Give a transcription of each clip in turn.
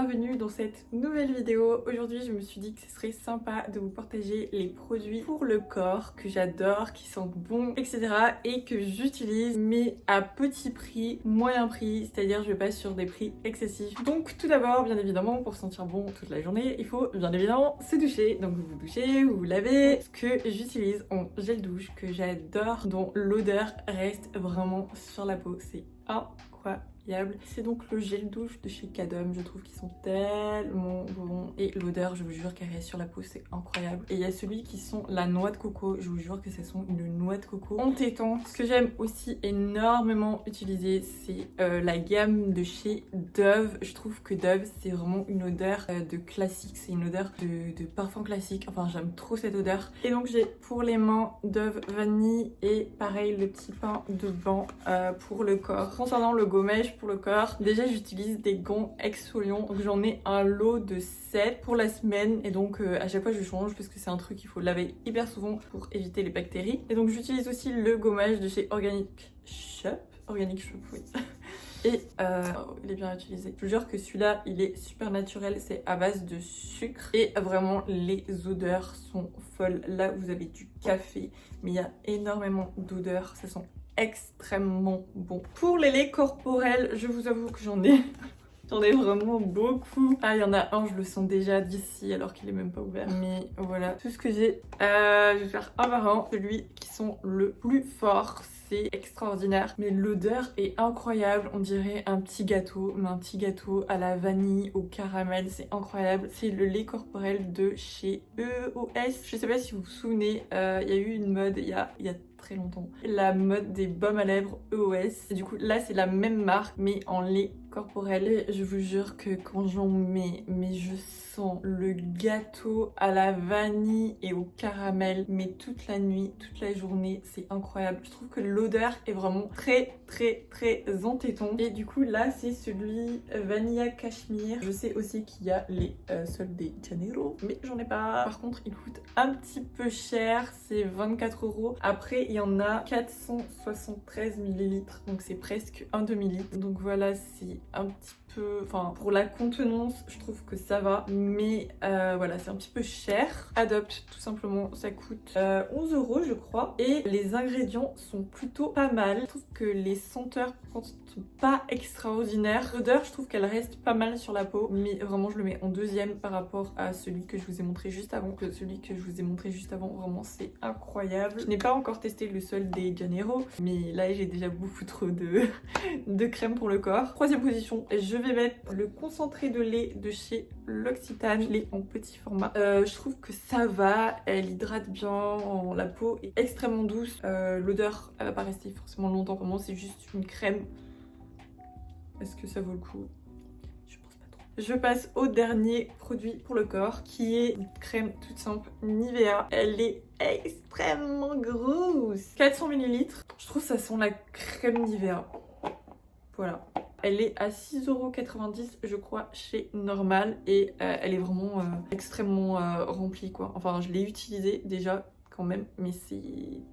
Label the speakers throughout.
Speaker 1: bienvenue dans cette nouvelle vidéo. Aujourd'hui je me suis dit que ce serait sympa de vous partager les produits pour le corps que j'adore, qui sentent bon, etc. et que j'utilise mais à petit prix, moyen prix, c'est-à-dire je vais pas sur des prix excessifs. Donc tout d'abord, bien évidemment, pour sentir bon toute la journée, il faut bien évidemment se doucher. Donc vous vous douchez, vous vous lavez. Ce que j'utilise en gel douche que j'adore, dont l'odeur reste vraiment sur la peau, c'est incroyable. C'est donc le gel douche de chez Cadum. Je trouve qu'ils sont tellement bons et l'odeur, je vous jure qu'elle reste sur la peau, c'est incroyable. Et il y a celui qui sent la noix de coco. Je vous jure que ça sent une noix de coco entêtant. Ce que j'aime aussi énormément utiliser, c'est la gamme de chez Dove. Je trouve que Dove, c'est vraiment une odeur de classique. C'est une odeur de parfum classique. Enfin, j'aime trop cette odeur. Et donc j'ai pour les mains Dove vanille et pareil le petit pain de bain pour le corps. Concernant le gommage pour le corps, déjà j'utilise des gants exfoliants, donc j'en ai un lot de 7 pour la semaine et donc à chaque fois je change parce que c'est un truc qu'il faut laver hyper souvent pour éviter les bactéries. Et donc j'utilise aussi le gommage de chez Organic Shop, oui. Et il est bien utilisé. Je vous jure que celui-là, il est super naturel, c'est à base de sucre. Et vraiment, les odeurs sont folles. Là, vous avez du café, mais il y a énormément d'odeurs. Ça sent extrêmement bon. Pour les laits corporels, je vous avoue que j'en ai... J'en ai vraiment beaucoup. Ah, il y en a un, je le sens déjà d'ici alors qu'il est même pas ouvert. Mais voilà, tout ce que j'ai. Je vais faire un par un. Celui qui sent le plus fort, c'est extraordinaire. Mais l'odeur est incroyable. On dirait un petit gâteau, mais un petit gâteau à la vanille, au caramel. C'est incroyable. C'est le lait corporel de chez EOS. Je sais pas si vous vous souvenez, il y a eu une mode il y a très longtemps. La mode des baumes à lèvres EOS. Et du coup, là, c'est la même marque, mais en lait corporel. Et je vous jure que quand j'en mets, mais je sens le gâteau à la vanille et au caramel, mais toute la nuit, toute la journée, c'est incroyable. Je trouve que l'odeur est vraiment très entêtante. Et du coup là c'est celui Vanilla Cashmere. Je sais aussi qu'il y a les soldes des Janeiro, mais j'en ai pas. Par contre il coûte un petit peu cher, c'est 24 €. Après il y en a 473 ml, donc c'est presque un demi-litre. Donc voilà, c'est un petit peu, enfin pour la contenance je trouve que ça va, mais voilà, c'est un petit peu cher. Adopte tout simplement, ça coûte 11 € je crois, et les ingrédients sont plutôt pas mal. Je trouve que les senteurs sont pas extraordinaires. L'odeur, je trouve qu'elle reste pas mal sur la peau, mais vraiment je le mets en deuxième par rapport à celui que je vous ai montré juste avant. Celui que je vous ai montré juste avant, vraiment c'est incroyable. Je n'ai pas encore testé le sol des Janeiro, mais là j'ai déjà beaucoup trop de crème pour le corps. Troisième position, je vais mettre le concentré de lait de chez L'Occitane, lait en petit format. Je trouve que ça va, elle hydrate bien, la peau est extrêmement douce. L'odeur, elle va pas rester forcément longtemps, vraiment c'est juste une crème. Est-ce que ça vaut le coup? Je pense pas trop. Je passe au dernier produit pour le corps, qui est une crème toute simple Nivea. Elle est extrêmement grosse, 400 ml. Je trouve que ça sent la crème Nivea. Voilà. Elle est à 6,90 € je crois chez Normal et elle est vraiment extrêmement remplie quoi. Enfin je l'ai utilisée déjà quand même, mais c'est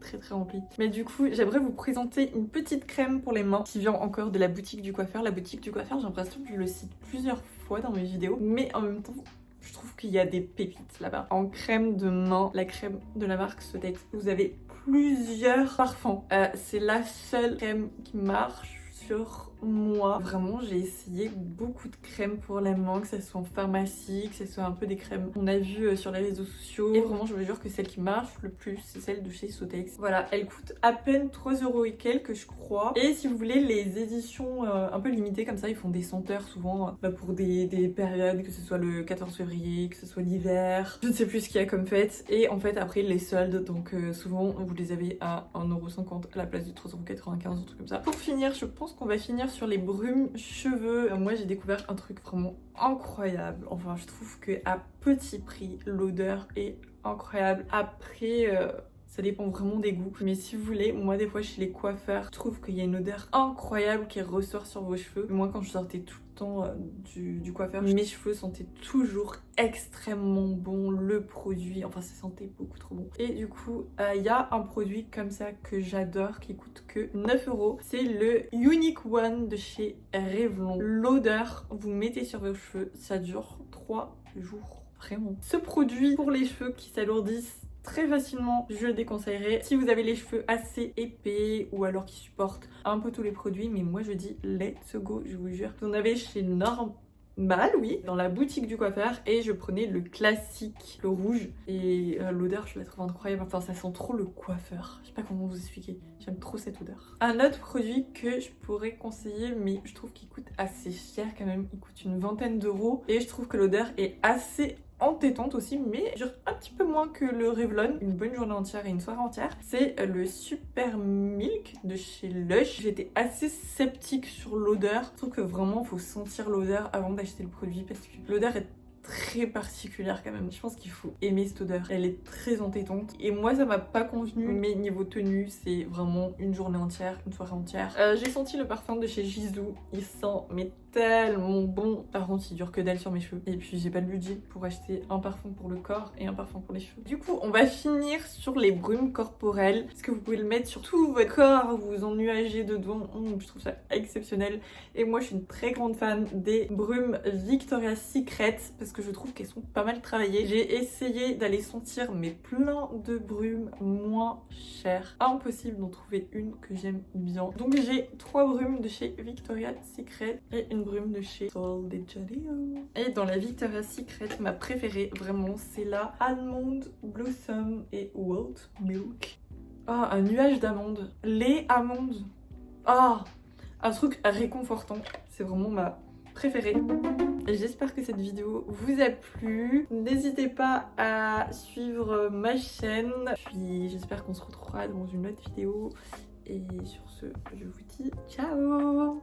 Speaker 1: très rempli. Mais du coup j'aimerais vous présenter une petite crème pour les mains qui vient encore de la boutique du coiffeur. La boutique du coiffeur, j'ai l'impression que je le cite plusieurs fois dans mes vidéos, mais en même temps je trouve qu'il y a des pépites là-bas. En crème de main, la crème de la marque Sotex, vous avez plusieurs parfums. C'est la seule crème qui marche sur moi. Vraiment j'ai essayé beaucoup de crèmes pour les mains, que ce soit en pharmacie, que ce soit un peu des crèmes qu'on a vues sur les réseaux sociaux, et vraiment je vous jure que celle qui marche le plus c'est celle de chez Sotex. Voilà, elle coûte à peine 3 € et quelques je crois. Et si vous voulez les éditions un peu limitées comme ça, ils font des senteurs souvent pour des périodes, que ce soit le 14 février, que ce soit l'hiver, je ne sais plus ce qu'il y a comme fête. Et en fait après les soldes, donc souvent vous les avez à 1,50 € à la place de 3,95 €, un truc comme ça. Pour finir, je pense qu'on va finir sur les brumes cheveux. Moi j'ai découvert un truc vraiment incroyable. Enfin je trouve que à petit prix l'odeur est incroyable. Après Ça dépend vraiment des goûts. Mais si vous voulez, moi des fois chez les coiffeurs, je trouve qu'il y a une odeur incroyable qui ressort sur vos cheveux. Moi quand je sortais tout le temps du coiffeur, mes cheveux sentaient toujours extrêmement bon. Le produit, enfin ça sentait beaucoup trop bon. Et du coup, il y a un produit comme ça que j'adore qui coûte que 9 €. C'est le Unique One de chez Revlon. L'odeur, vous mettez sur vos cheveux, ça dure 3 jours. Vraiment. Ce produit pour les cheveux qui s'alourdissent très facilement, je le déconseillerais si vous avez les cheveux assez épais ou alors qui supportent un peu tous les produits. Mais moi je dis let's go, je vous jure. Vous en avez chez Normal, oui, dans la boutique du coiffeur, et je prenais le classique, le rouge, et l'odeur je la trouve incroyable. Enfin ça sent trop le coiffeur, je sais pas comment vous expliquer, j'aime trop cette odeur. Un autre produit que je pourrais conseiller, mais je trouve qu'il coûte assez cher quand même, il coûte une vingtaine d'euros, et je trouve que l'odeur est assez entêtante aussi, mais dure un petit peu moins que le Revlon. Une bonne journée entière et une soirée entière. C'est le Super Milk de chez Lush. J'étais assez sceptique sur l'odeur. Je trouve que vraiment faut sentir l'odeur avant d'acheter le produit parce que l'odeur est très particulière quand même. Je pense qu'il faut aimer cette odeur. Elle est très entêtante et moi ça m'a pas convenu, mais niveau tenue c'est vraiment une journée entière, une soirée entière. J'ai senti le parfum de chez Jisoo. Il sent mais tellement bon. Par contre il dure que dalle sur mes cheveux et puis j'ai pas de budget pour acheter un parfum pour le corps et un parfum pour les cheveux. Du coup on va finir sur les brumes corporelles parce que vous pouvez le mettre sur tout votre corps, vous vous ennuagez dedans. Je trouve ça exceptionnel et moi je suis une très grande fan des brumes Victoria's Secret parce que je trouve qu'elles sont pas mal travaillées. J'ai essayé d'aller sentir mais plein de brumes moins chères. Impossible d'en trouver une que j'aime bien. Donc j'ai 3 brumes de chez Victoria's Secret et une brume de chez Sol de Janeiro. Et dans la Victoria's Secret, ma préférée vraiment c'est la Almond Blossom et Wild Milk. Ah, un nuage d'amandes. Les amandes. Ah, un truc réconfortant. C'est vraiment ma préférée. J'espère que cette vidéo vous a plu. N'hésitez pas à suivre ma chaîne. Puis j'espère qu'on se retrouvera dans une autre vidéo. Et sur ce, je vous dis ciao!